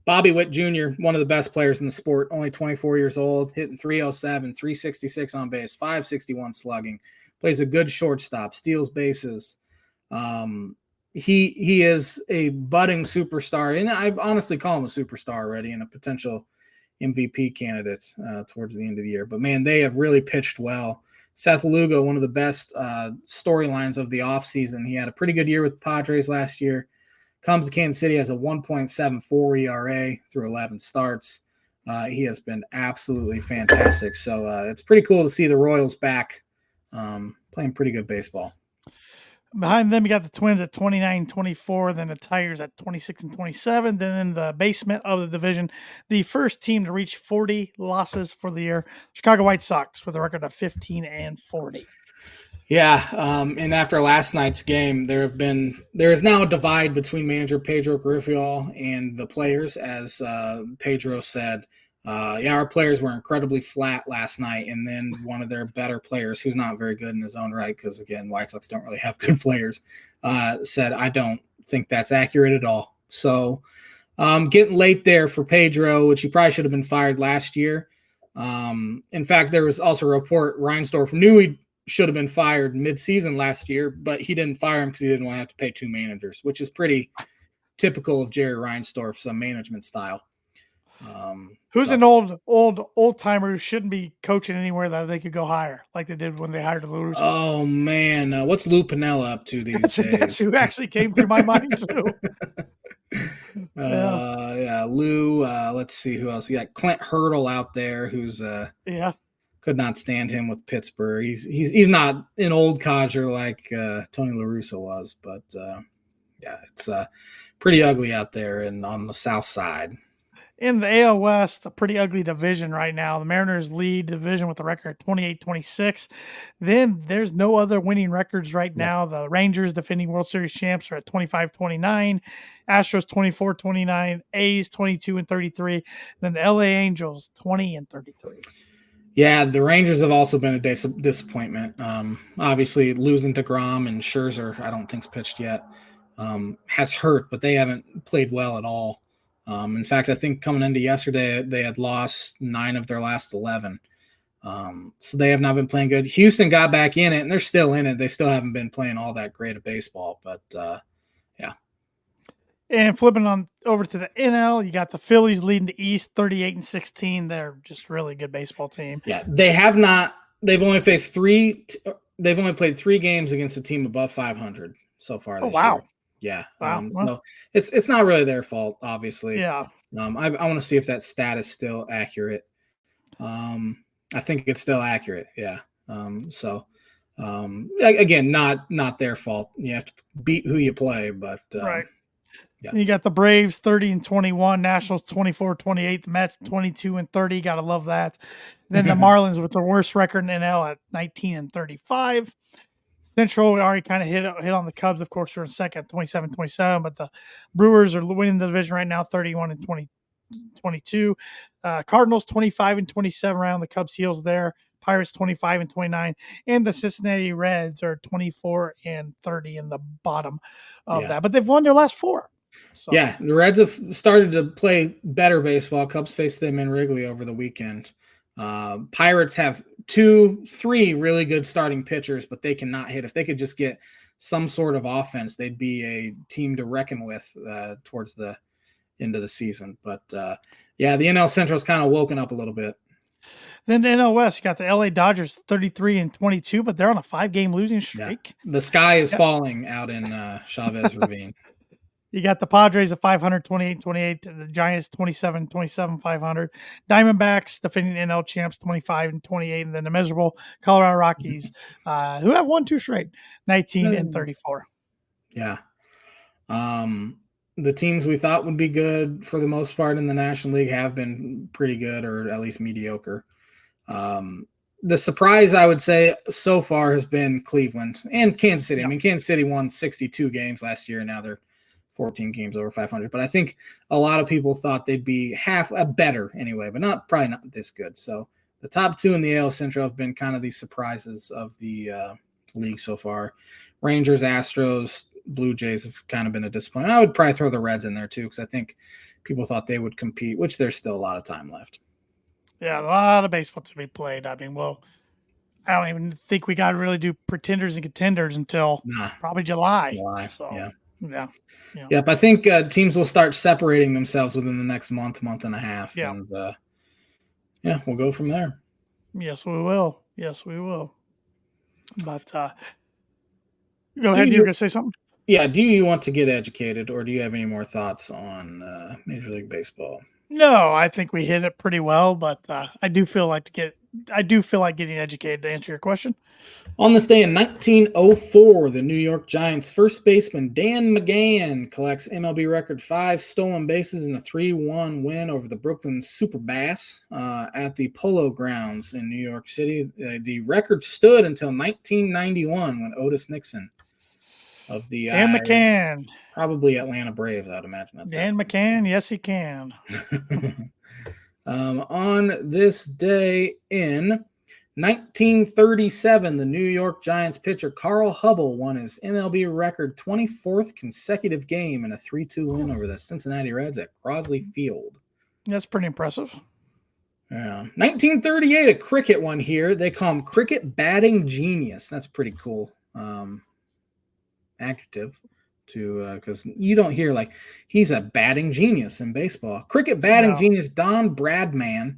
Bobby Witt Jr., one of the best players in the sport, only 24 years old, hitting 307, 366 on base, 561 slugging, plays a good shortstop, steals bases. Um, he is a budding superstar, and I honestly call him a superstar already and a potential MVP candidate towards the end of the year. But man, they have really pitched well. Seth Lugo, one of the best storylines of the offseason. He had a pretty good year with the Padres last year. Comes to Kansas City, has a 1.74 ERA through 11 starts. He has been absolutely fantastic. So it's pretty cool to see the Royals back playing pretty good baseball. Behind them, you got the Twins at 29-24, then the Tigers at 26-27. Then in the basement of the division, the first team to reach 40 losses for the year, Chicago White Sox, with a record of 15-40. Yeah, and after last night's game, there is now a divide between manager Pedro Griffioll and the players, as Pedro said. Yeah, our players were incredibly flat last night, and then one of their better players, who's not very good in his own right, because again, White Sox don't really have good players, said, "I don't think that's accurate at all." So, getting late there for Pedro, which he probably should have been fired last year. In fact, there was also a report Reinsdorf knew he should have been fired mid-season last year, but he didn't fire him because he didn't want to have to pay two managers, which is pretty typical of Jerry Reinsdorf's management style. Who's an old timer who shouldn't be coaching anywhere that they could go higher, like they did when they hired Lou Russo? Oh man, what's Lou Piniella up to these days? That's who actually came through my mind too. Yeah, Lou. Let's see who else. You got Clint Hurdle out there, who's Yeah. could not stand him with Pittsburgh. He's not an old codger like Tony La Russa was, but yeah, it's pretty ugly out there and on the south side. In the AL West, a pretty ugly division right now. The Mariners lead the division with a record 28-26. Then there's no other winning records right Yep. now. The Rangers, defending World Series champs, are at 25-29. Astros 24-29. A's 22-33. Then the LA Angels 20-33. Yeah, the Rangers have also been a disappointment. Obviously, losing to Grom and Scherzer, I don't think's pitched yet, has hurt, but they haven't played well at all. In fact, I think coming into yesterday, they had lost 9 of their last 11. So they have not been playing good. Houston got back in it, and they're still in it. They still haven't been playing all that great of baseball, but yeah. And flipping on over to the NL, you got the Phillies leading the East 38-16. They're just really good baseball team. Yeah, they have not. They've only faced three. They've only played 3 games against a team above 500 so far this year. Yeah. Wow. So it's not really their fault, obviously. Yeah. I want to see if that stat is still accurate. I think it's still accurate. Yeah. Again, not their fault. You have to beat who you play, but right. Yeah. You got the Braves 30-21, Nationals 24-28, the Mets 22-30. Gotta love that. Then the Marlins with the worst record in NL at 19-35. Central, we already kind of hit on the Cubs. Of course, they're in second, 27-27, but the Brewers are winning the division right now, 31-22. Cardinals 25-27 around the Cubs' heels there. Pirates 25-29, and the Cincinnati Reds are 24-30 in the bottom of that. But they've won their last 4. So. Yeah, the Reds have started to play better baseball. Cubs faced them in Wrigley over the weekend. Pirates have 2-3 really good starting pitchers, but they cannot hit. If they could just get some sort of offense, they'd be a team to reckon with towards the end of the season. But yeah, the NL Central's kind of woken up a little bit. Then the NL West, you got the LA Dodgers 33-22, but they're on a 5-game losing streak. Yeah. The sky is falling out in Chavez Ravine. You got the Padres at 500, 28, the Giants 27, 27, 500. Diamondbacks, defending NL champs, 25 and 28. And then the miserable Colorado Rockies, who have won 2 straight, 19 and 34. Yeah. The teams we thought would be good for the most part in the National League have been pretty good, or at least mediocre. The surprise, I would say, so far has been Cleveland and Kansas City. Yep. I mean, Kansas City won 62 games last year, and now they're 14 games over 500. But I think a lot of people thought they'd be better anyway, but probably not this good. So the top 2 in the AL Central have been kind of the surprises of the league so far. Rangers, Astros, Blue Jays have kind of been a disappointment. I would probably throw the Reds in there too, because I think people thought they would compete, which there's still a lot of time left. Yeah, a lot of baseball to be played. I mean, well, I don't even think we got to really do pretenders and contenders until probably July. So, yeah. Yep, I think teams will start separating themselves within the next month and a half. Yeah. And, we'll go from there. Yes, we will. But go ahead. You're going to say something? Yeah. Do you want to get educated, or do you have any more thoughts on Major League Baseball? No, I think we hit it pretty well, but I do feel like getting educated, to answer your question. On this day in 1904, the New York Giants first baseman Dan McGann collects MLB record 5 stolen bases in a 3-1 win over the Brooklyn Super Bass at the Polo Grounds in New York City. The record stood until 1991 when Otis Nixon of the Dan McCann, probably Atlanta Braves, I'd imagine. Dan McCann, yes, he can. On this day in 1937, the New York Giants pitcher Carl Hubble won his MLB record 24th consecutive game in a 3-2 win over the Cincinnati Reds at Crosley Field. That's pretty impressive. Yeah. 1938, a cricket one here. They call him cricket batting genius. That's pretty cool. Adjective to because you don't hear like he's a batting genius in baseball. Cricket batting genius Don Bradman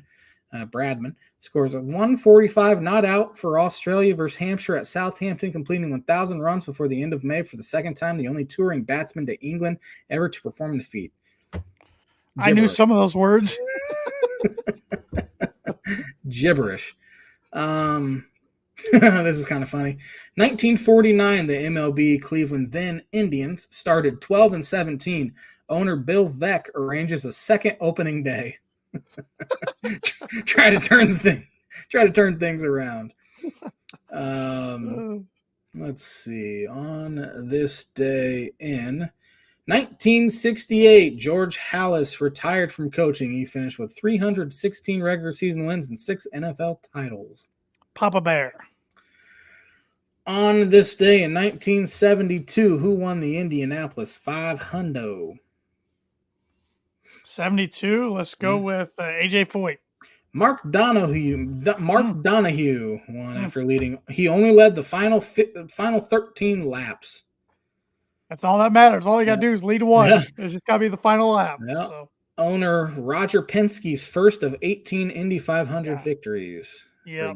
scores a 145 not out for Australia versus Hampshire at Southampton, completing 1,000 runs before the end of May for the second time, the only touring batsman to England ever to perform the feat. Gibberish. I knew some of those words. Gibberish. This is kind of funny. 1949, the MLB Cleveland then Indians started 12-17. Owner Bill Veeck arranges a second opening day. try to turn things around. Let's see. On this day in 1968, George Halas retired from coaching. He finished with 316 regular season wins and 6 NFL titles. Papa Bear. On this day in 1972, who won the Indianapolis 500? 72. Let's go with AJ Foyt. Mark Donahue won after leading. He only led the final 13 laps. That's all that matters. All you got to do is lead one. Yeah. It's just got to be the final lap. Yeah. So. Owner Roger Penske's first of 18 Indy 500 victories. Yeah.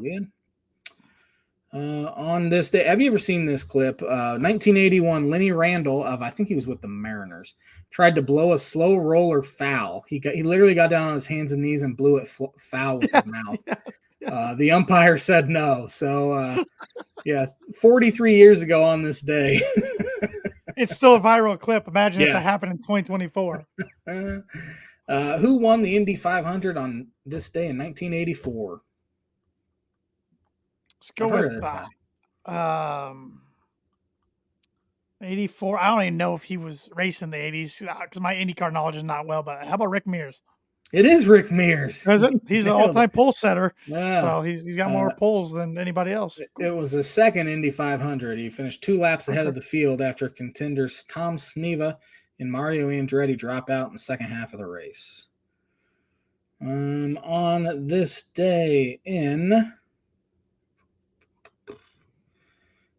On this day, have you ever seen this clip? 1981, Lenny Randle I think he was with the Mariners, tried to blow a slow roller foul. He literally got down on his hands and knees and blew it foul with his mouth. Yeah. The umpire said no. So, 43 years ago on this day. It's still a viral clip. Imagine if that happened in 2024. Who won the Indy 500 on this day in 1984? Let's go with 84. I don't even know if he was racing the 80s because my IndyCar knowledge is not well. But how about Rick Mears? It is Rick Mears. Is it? He's an all-time pole setter. Yeah. So he's got more poles than anybody else. It was his second Indy 500. He finished 2 laps ahead of the field after contenders Tom Sneva and Mario Andretti drop out in the second half of the race. On this day in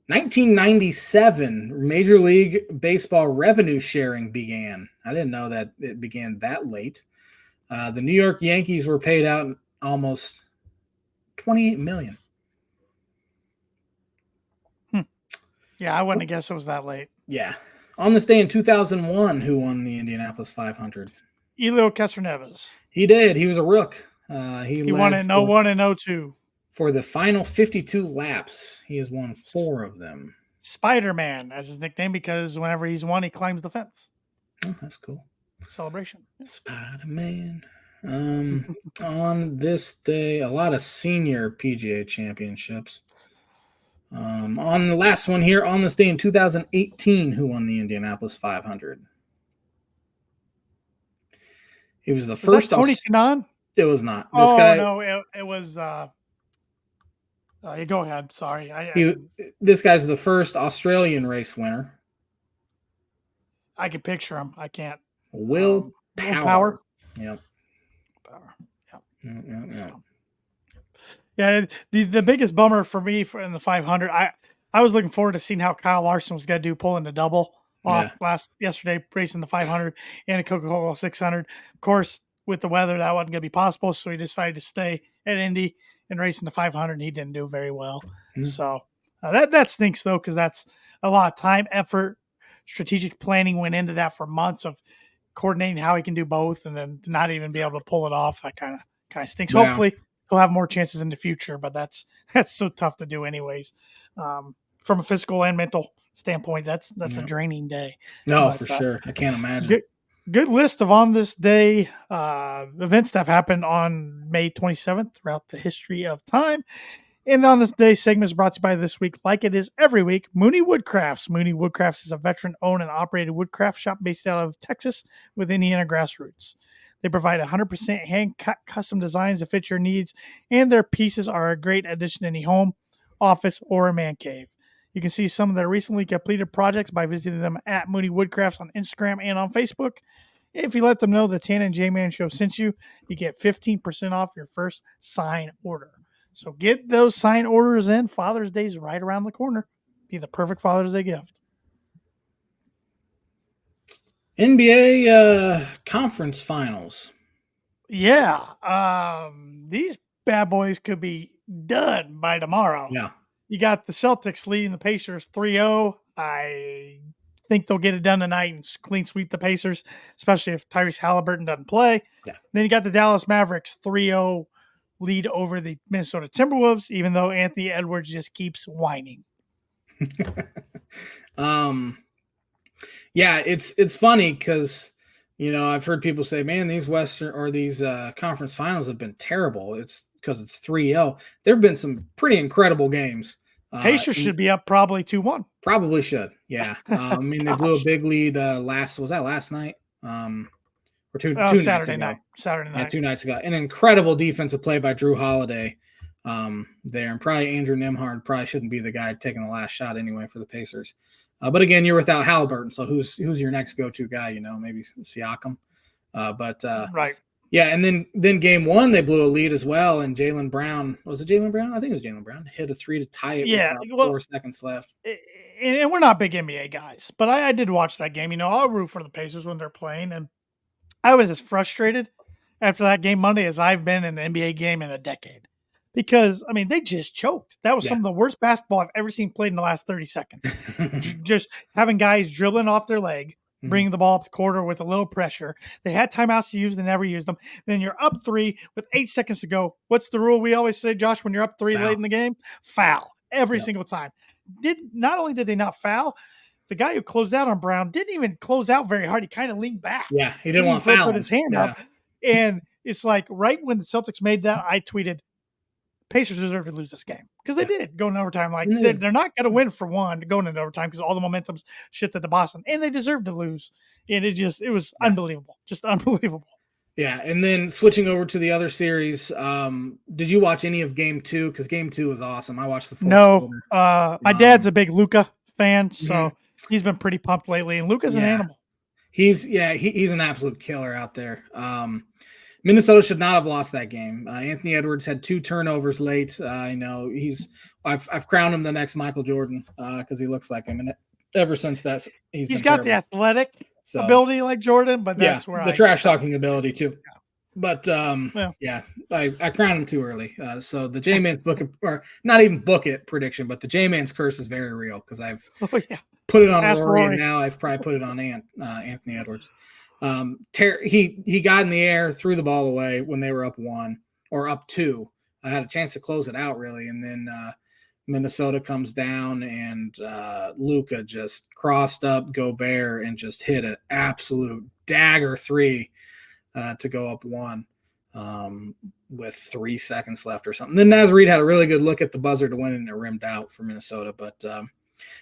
1997, Major League Baseball revenue sharing began. I didn't know that it began that late. The New York Yankees were paid out almost $28 million. Yeah, I wouldn't have guessed it was that late. Yeah. On this day in 2001, who won the Indianapolis 500? Elio Castroneves. He did. He was a rook. He won led in 01 and 02. For the final 52 laps. He has won 4 of them. Spider-Man as his nickname because whenever he's won, he climbs the fence. Oh, that's cool. Celebration. Yeah. Spider-Man. On this day, a lot of senior PGA championships. On the last one here, on this day in 2018, who won the Indianapolis 500? He was the first. Tony Kanaan? It was not. This guy. No, it was. Go ahead. Sorry. This guy's the first Australian race winner. I can picture him. I can't. Will Power. Yep. Power. Yep. Yeah. The biggest bummer for me in the 500, I was looking forward to seeing how Kyle Larson was going to do pulling the double off yesterday, racing the 500 and a Coca-Cola 600. Of course, with the weather, that wasn't going to be possible, so he decided to stay at Indy and racing the 500, and he didn't do very well. Mm-hmm. So that stinks, though, because that's a lot of time, effort, strategic planning went into that for months of coordinating how he can do both and then not even be able to pull it off. That kind of stinks. Yeah. Hopefully he'll have more chances in the future, but that's so tough to do anyways. From a physical and mental standpoint, that's a draining day. No, but, for sure. I can't imagine. Good list of on this day events that have happened on May 27th throughout the history of time. And on this day segment is brought to you by this week, like it is every week, Mooney Woodcrafts. Mooney Woodcrafts is a veteran-owned and operated woodcraft shop based out of Texas with Indiana grassroots. They provide 100% hand-cut custom designs that fit your needs, and their pieces are a great addition to any home, office, or a man cave. You can see some of their recently completed projects by visiting them at Mooney Woodcrafts on Instagram and on Facebook. If you let them know the Tan and J-Man Show sent you, you get 15% off your first sign order. So get those sign orders in. Father's Day is right around the corner. Be the perfect Father's Day gift. NBA conference finals. Yeah. These bad boys could be done by tomorrow. Yeah. You got the Celtics leading the Pacers 3-0. I think they'll get it done tonight and clean sweep the Pacers, especially if Tyrese Halliburton doesn't play. Yeah. Then you got the Dallas Mavericks 3-0 lead over the Minnesota Timberwolves, even though Anthony Edwards just keeps whining. Yeah, it's funny because, I've heard people say, man, these conference finals have been terrible. It's because it's 3-0. There have been some pretty incredible games. Pacers should be up probably 2-1. Probably should, yeah. They blew a big lead last night? Or two Saturday night. Yeah, 2 nights ago. An incredible defensive play by Drew Holiday there. And probably Andrew Nembhard probably shouldn't be the guy taking the last shot anyway for the Pacers. But again, you're without Halliburton, so who's your next go-to guy? Maybe Siakam. Right. Yeah, and then game one, they blew a lead as well, and Jaylen Brown, was it Jaylen Brown? I think it was Jaylen Brown, hit a 3 to tie it with 4 seconds left. And we're not big NBA guys, but I did watch that game. I'll root for the Pacers when they're playing, and I was as frustrated after that game Monday as I've been in an NBA game in a decade. Because, they just choked. That was some of the worst basketball I've ever seen played in the last 30 seconds. Just having guys drilling off their leg, bringing the ball up the quarter with a little pressure. They had timeouts to use. They never used them. Then you're up 3 with 8 seconds to go. What's the rule we always say, Josh, when you're up 3 late in the game? Foul. Every single time. Not only did they not foul, the guy who closed out on Brown didn't even close out very hard. He kind of leaned back. Yeah, he didn't want to foul. Put his hand up. And it's like right when the Celtics made that, I tweeted, Pacers deserve to lose this game because they did go in overtime. Like they're not going to win for one going into overtime because all the momentum's shifted to Boston, and they deserve to lose. And it was unbelievable, just unbelievable. Yeah, and then switching over to the other series, did you watch any of Game 2? Because Game 2 was awesome. I watched the fourth quarter. My dad's a big Luka fan, so he's been pretty pumped lately. And Luka's an animal. He's an absolute killer out there. Minnesota should not have lost that game. Anthony Edwards had 2 turnovers late. I've crowned him the next Michael Jordan because he looks like him, and ever since that he's got the athletic ability like Jordan, but that's where the trash talking ability too. But Yeah. yeah, I crowned him too early. So the J-Man's book it, or not even book it prediction, but the J-Man's curse is very real because I've Oh yeah. put it on Ask Rory, and Rory. now I've probably put it on Anthony Edwards. He got in the air, threw the ball away when they were up 1 or up 2. I had a chance to close it out really, and then Minnesota comes down, and Luka just crossed up Gobert and just hit an absolute dagger 3 to go up 1 with 3 seconds left or something. Then Naz Reid had a really good look at the buzzer to win, and it rimmed out for Minnesota. But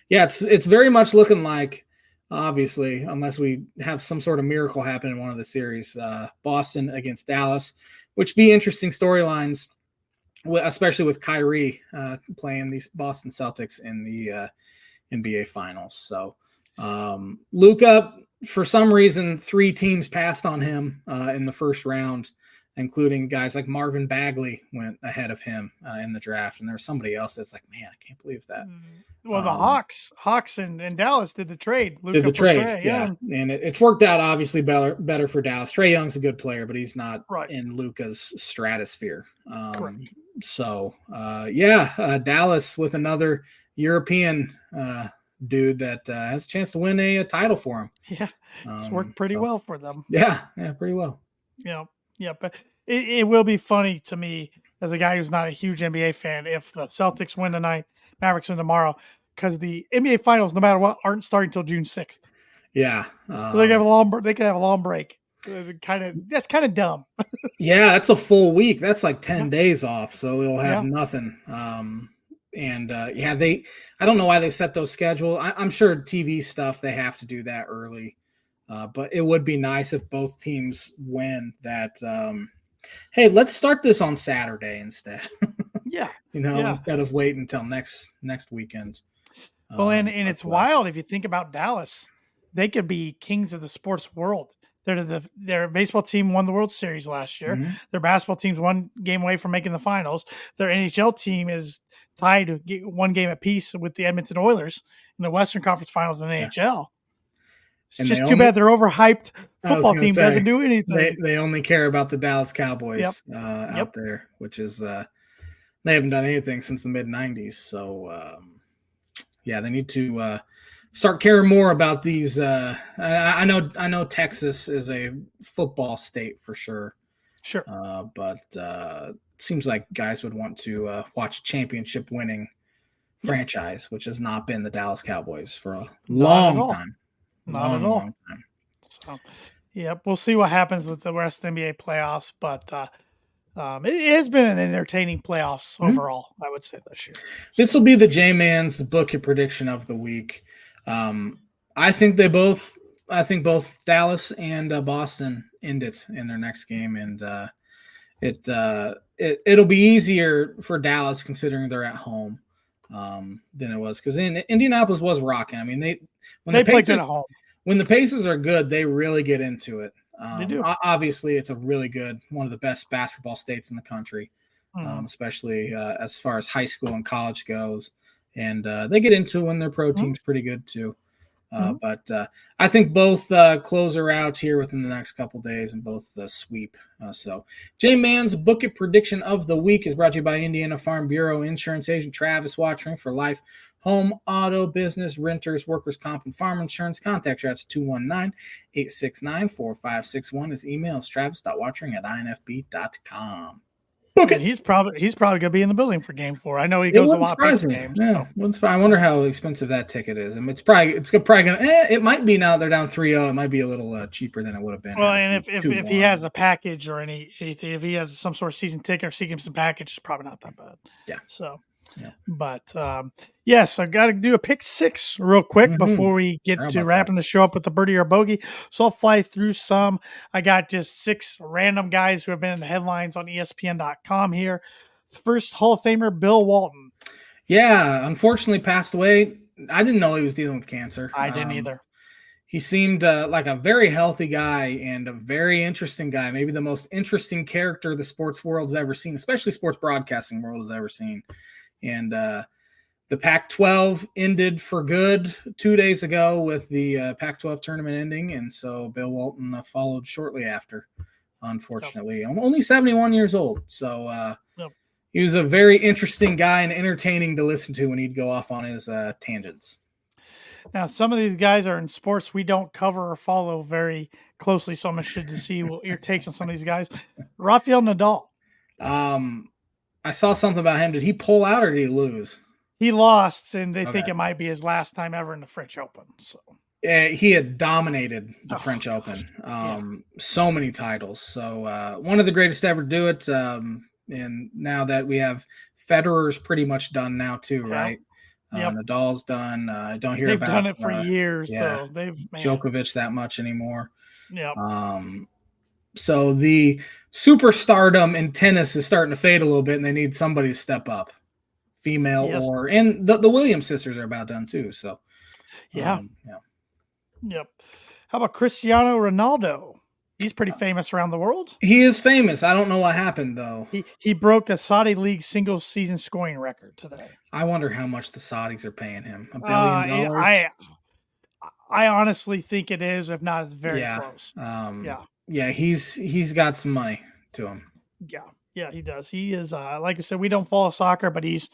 yeah, it's very much looking like, obviously, unless we have some sort of miracle happen in one of the series, Boston against Dallas, which be interesting storylines, especially with Kyrie playing these Boston Celtics in the NBA Finals. So Luka, for some reason, 3 teams passed on him in the first round, including guys like Marvin Bagley went ahead of him in the draft. And there's somebody else that's like, man, I can't believe that. Well, the Hawks in Dallas did the trade. Luka Did the for trade, Trae yeah. Young. And it's worked out obviously better for Dallas. Trae Young's a good player, but he's not Right. in Luka's stratosphere. Correct. So, Dallas with another European dude that has a chance to win a title for him. Yeah, it's worked pretty well for them. Yeah, pretty well. Yeah, but it will be funny to me as a guy who's not a huge NBA fan if the Celtics win tonight, Mavericks win tomorrow, because the NBA Finals, no matter what, aren't starting until June 6th. Yeah, so they can have a long. They can have a long break. That's kind of dumb. Yeah, that's a full week. That's like 10 days off, so they'll have nothing. I don't know why they set those schedule. I'm sure TV stuff, they have to do that early. But it would be nice if both teams win that. Hey, let's start this on Saturday instead. Yeah. Instead of waiting until next weekend. Well, and it's wild if you think about Dallas. They could be kings of the sports world. Their baseball team won the World Series last year. Mm-hmm. Their basketball team's 1 game away from making the finals. Their NHL team is tied 1 game apiece with the Edmonton Oilers in the Western Conference Finals in the NHL. It's just too bad their overhyped football team doesn't do anything. They only care about the Dallas Cowboys out there, which is they haven't done anything since the mid-'90s. So, they need to start caring more about these. I know Texas is a football state for sure. Sure. But seems like guys would want to watch a championship-winning franchise, which has not been the Dallas Cowboys for a long time. Not at all. So, we'll see what happens with the rest of the NBA playoffs, but it has been an entertaining playoffs overall, I would say, this year. This will be the J-Man's book prediction of the week. I think both Dallas and Boston end it in their next game, and it'll be easier for Dallas considering they're at home than it was, because Indianapolis was rocking. I mean, they play good at home. When the Pacers are good, they really get into it. They do. Obviously, it's a really good, one of the best basketball states in the country, especially as far as high school and college goes. And they get into it when their pro team's pretty good too. But I think both close her out here within the next couple days, and both sweep. So J-Man's Book It prediction of the week is brought to you by Indiana Farm Bureau insurance agent Travis Watchering for life, home, auto, business, renters, workers' comp, and farm insurance. Contact Travis 219-869-4561. His email is travis.watchering@infb.com. Okay. He's probably going to be in the building for Game 4. I know he goes a lot of games. Yeah, so. I wonder how expensive that ticket is. I mean, it's probably going to. It might be now they're down 3-0. It might be a little cheaper than it would have been. Well, and if he has a package or anything, if he has some sort of season ticket or season package, it's probably not that bad. Yeah. So. Yeah. But yes, I've got to do a pick 6 real quick before we get to wrapping the show up with the birdie or bogey. So I'll fly through some. I got just 6 random guys who have been in the headlines on ESPN.com here. First, Hall of Famer Bill Walton. Yeah, unfortunately passed away. I didn't know he was dealing with cancer. I didn't either. He seemed like a very healthy guy and a very interesting guy, maybe the most interesting character the sports world's ever seen, especially sports broadcasting world has ever seen. And the Pac-12 ended for good 2 days ago with the Pac-12 tournament ending, and so Bill Walton followed shortly after. unfortunately. Only 71 years old. So Yep. he was a very interesting guy and entertaining to listen to when he'd go off on his tangents. Now, some of these guys are in sports we don't cover or follow very closely, so I'm interested to see your takes on some of these guys. Rafael Nadal. I saw something about him. Did he pull out or did he lose? He lost, and they think Okay. it might be his last time ever in the French Open. So He had dominated the French gosh. Open. Yeah. So many titles. So one of the greatest to ever do it. And now that we have Federer's pretty much done now too, Yeah. right? Yep. Nadal's done. I don't hear They've about done it for years, though. Djokovic that much anymore. Yep. So the superstardom in tennis is starting to fade a little bit, and they need somebody to step up, female Yes. and the Williams sisters are about done too. So yeah. Yep. How about Cristiano Ronaldo? He's pretty famous around the world. He is famous. I don't know what happened though. He broke a Saudi league single season scoring record today. I wonder how much the Saudis are paying him. $1 billion. I honestly think it is. If not, it's very close. Yeah. He's got some money to him. Yeah, he does. He is like I said, we don't follow soccer, but he's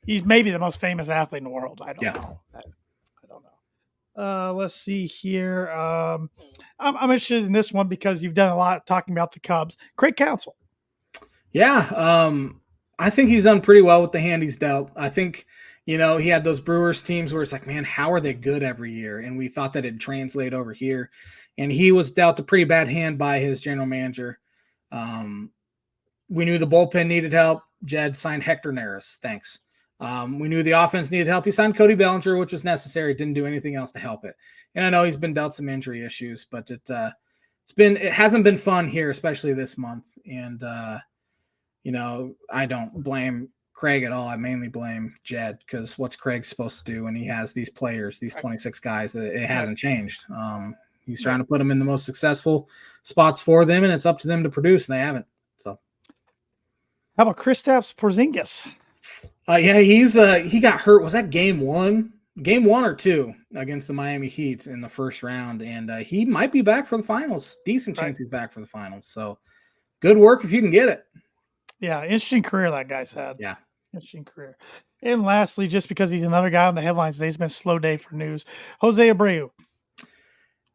maybe the most famous athlete in the world. I don't know. I don't know. Let's see here. I'm interested in this one because you've done a lot talking about the Cubs. Craig Counsell. Yeah. I think he's done pretty well with the hand he's dealt. I think, he had those Brewers teams where it's like, man, how are they good every year? And we thought that it'd translate over here. And he was dealt a pretty bad hand by his general manager. We knew the bullpen needed help. Jed signed Hector Neris. Thanks. We knew the offense needed help. He signed Cody Bellinger, which was necessary. Didn't do anything else to help it. And I know he's been dealt some injury issues, but it hasn't been fun here, especially this month. And I don't blame Craig at all. I mainly blame Jed because what's Craig supposed to do when he has these players, these 26 guys? It hasn't changed. He's trying to put them in the most successful spots for them, and it's up to them to produce, and they haven't. So, how about Kristaps Porzingis? He got hurt. Was that game one or two against the Miami Heat in the first round, and he might be back for the finals. Decent chance he's back for the finals. So, good work if you can get it. Yeah, interesting career that guy's had. Yeah. Interesting career. And lastly, just because he's another guy on the headlines today, it's been a slow day for news. Jose Abreu.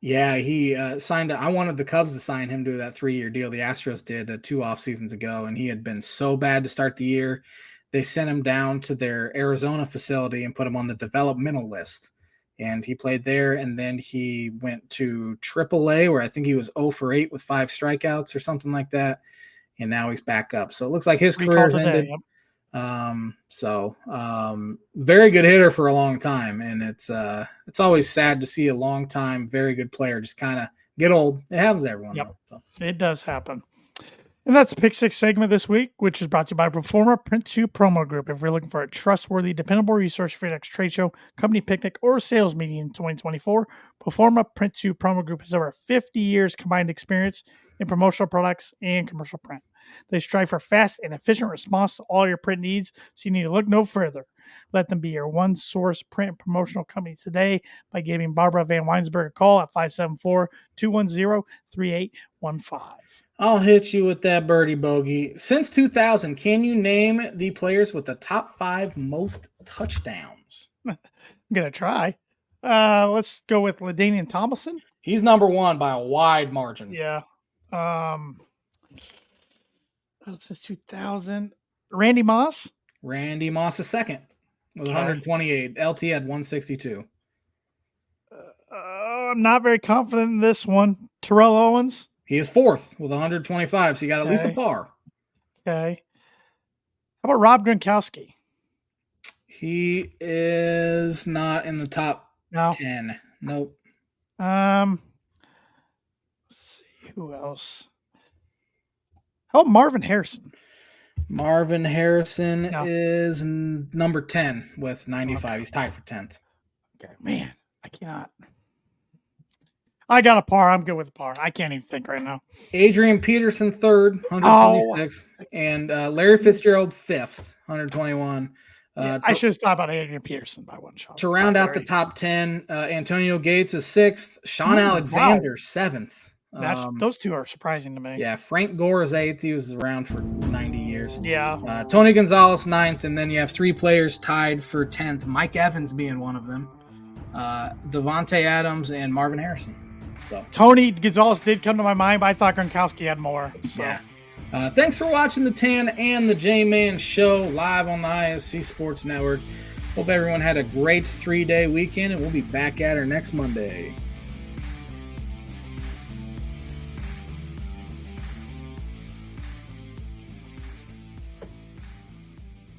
Yeah, he signed. I wanted the Cubs to sign him to that 3-year deal. The Astros did 2 off seasons ago, and he had been so bad to start the year. They sent him down to their Arizona facility and put him on the developmental list. And he played there, and then he went to AAA, where I think he was 0 for 8 with 5 strikeouts or something like that. And now he's back up. So it looks like his career's ended. Yep. Very good hitter for a long time. And it's always sad to see a long time, very good player just kind of get old. It happens to everyone. Yep. Though, so. It does happen. And that's the Pick 6 segment this week, which is brought to you by Performa Print 2 Promo Group. If you're looking for a trustworthy, dependable resource for your next trade show, company picnic, or sales meeting in 2024, Performa Print 2 Promo Group has over 50 years combined experience in promotional products and commercial print. They strive for fast and efficient response to all your print needs, so you need to look no further. Let them be your one-source print and promotional company today by giving Barbara Van Weinsberg a call at 574-210-3815. I'll hit you with that birdie bogey. Since 2000, can you name the players with the top 5 most touchdowns? I'm going to try. Let's go with LaDainian Tomlinson. He's number 1 by a wide margin. Yeah. Since 2000. Randy Moss. Randy Moss is second with 128. LT had 162. I'm not very confident in this one. Terrell Owens. He is 4th with 125, so you got at least a par. Okay. How about Rob Gronkowski? He is not in the top 10. Nope. Let's see who else. How about Marvin Harrison? Marvin Harrison is number 10 with 95. Okay. He's tied for 10th. Okay, man, I cannot. I got a par. I'm good with a par. I can't even think right now. Adrian Peterson, 3rd, 126. And Larry Fitzgerald, 5th, 121. I should have thought about Adrian Peterson by one shot. To round out the top 10, Antonio Gates is 6th. Sean Alexander, 7th, Those two are surprising to me. Yeah, Frank Gore is 8th. He was around for 90 years. Yeah. Tony Gonzalez 9th, and then you have 3 players tied for 10th. Mike Evans being one of them. Devontae Adams and Marvin Harrison. So Tony Gonzalez did come to my mind, but I thought Gronkowski had more. So. Yeah. Thanks for watching the Tan and the J-Man show live on the ISC Sports Network. Hope everyone had a great 3-day weekend, and we'll be back at her next Monday.